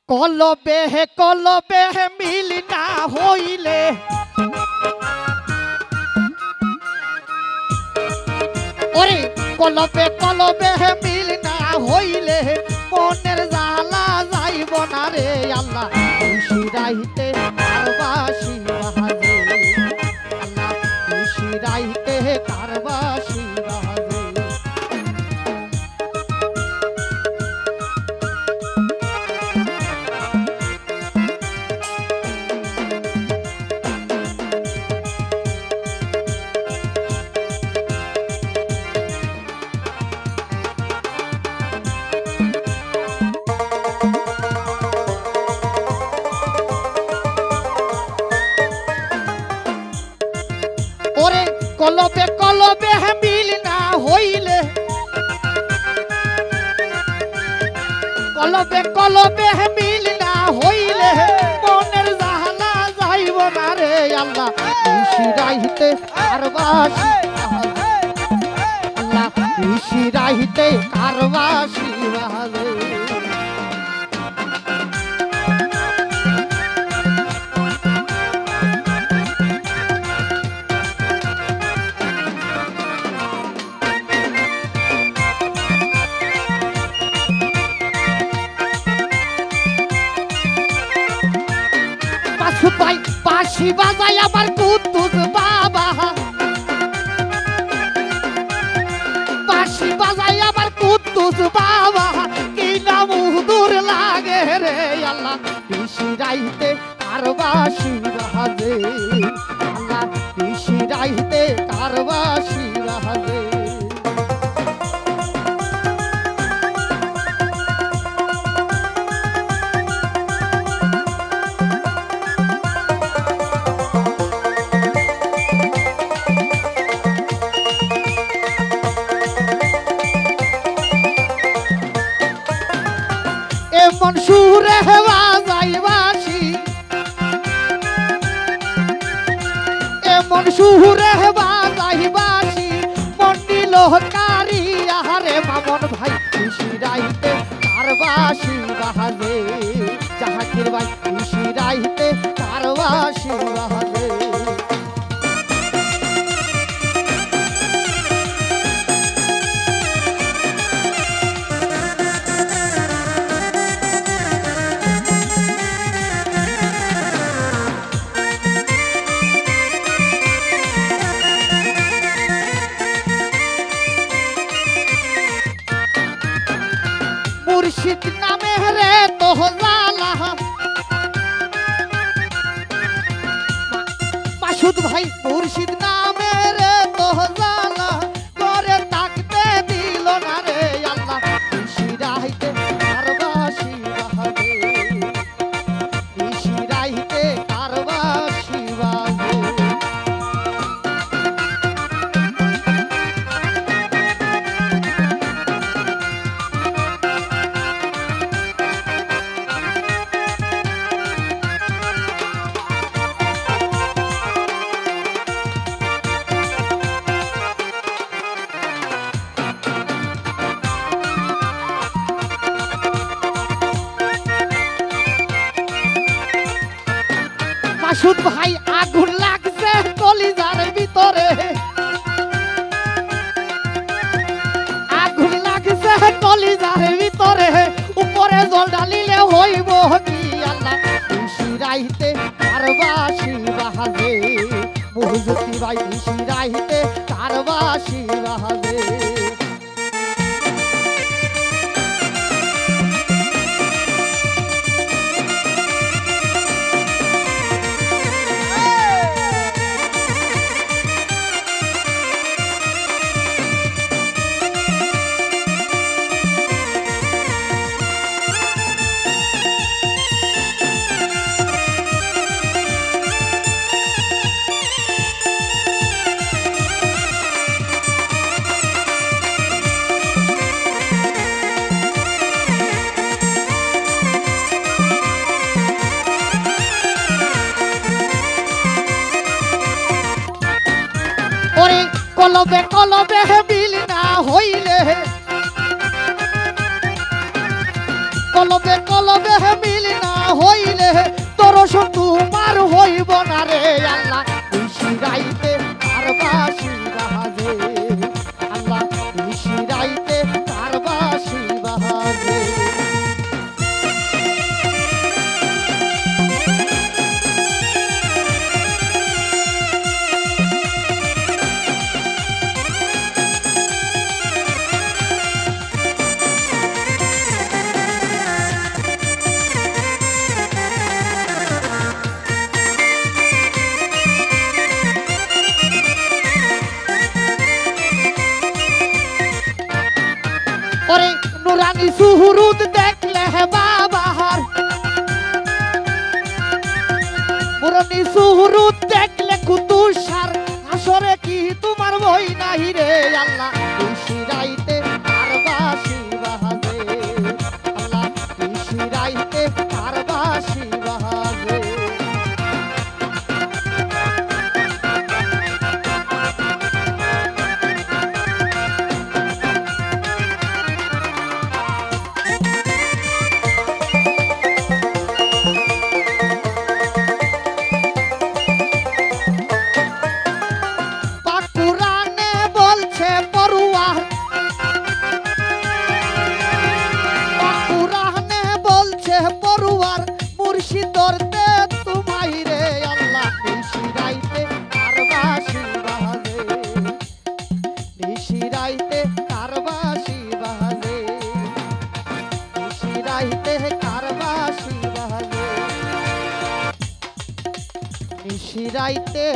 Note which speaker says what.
Speaker 1: কলবে মিল না হইলে ওরে কলবে মিল না হইলে মনের জ্বালা যাইব না রে আল্লাহ শিরাইতে কারবাসি বাজে আল্লাহ শিরাইতে কারবাসি বাজে কলবে মিল না হইলে কলবে মিল না হইলে মনের জ্বালা যাইব না রে আল্লাহ শিরাইতে কারবাসি আল্লাহ শিরাইতে কারবাসি বাজে বাঁশি বাজায় আমার কুদ্দুস বাবা বাঁশি বাজায় আমার কুদ্দুস বাবা কি না মুদুর লাগে রে আল্লাহ শিরাইতে কারবাসি বাজে আল্লাহ শিরাইতে কারবাসি বাজে এমন সুরে বাজাই বাঁশি এমন সুরে বাজাই বাঁশি মন্ডিল কারি আহারে মামন ভাই শিরাইতে কারবাসি বাজে জাহাঙ্গীর ভাই শিরাইতে কারবাসি বাজে মুর্শিদ নামে রে তোহজালা মাসুদ ভাই মুর্শিদ নামে রে তোহজালা করে তাকতে দিল না রে আল্লাহ শিরাইতে কারবাসি বাজে শিরাইতে কারবাসি বাজে মাসুদ ভাই আগুন লাগছে কলিজার ভিতরে আগুন লাগছে কলিজার ভিতরে উপরে জল ঢালিলে হইব কি আল্লাহ শিরাইতে কারবাসি বাজে মহুজ্জতি ভাই শিরাইতে কারবাসি বাজে কলবে মিল না হইলে কলবে মিল না হইব না রে আল্লাহ নিশিরাইতে তার বাঁশি বাজে আল্লাহ নিশিরাইতে তার বাঁশি বাজে ওরে নুরানি সুহুরুদ দেখলে হে বাবার মুরানি সুহুরুদ দেখলে কুতুষার আসরে কি তোমার বই নাহি রে আল্লাহ নিশিরাইতে তার বাঁশি বাজে আল্লাহ নিশিরাইতে তার বাঁশি বাজে মুর্শিদরতে তোমাই রে আল্লাহ নিশিরাইতে তার বাঁশি বাজে নিশিরাইতে তার বাঁশি বাজে নিশিরাইতে তার বাঁশি বাজে নিশিরাইতে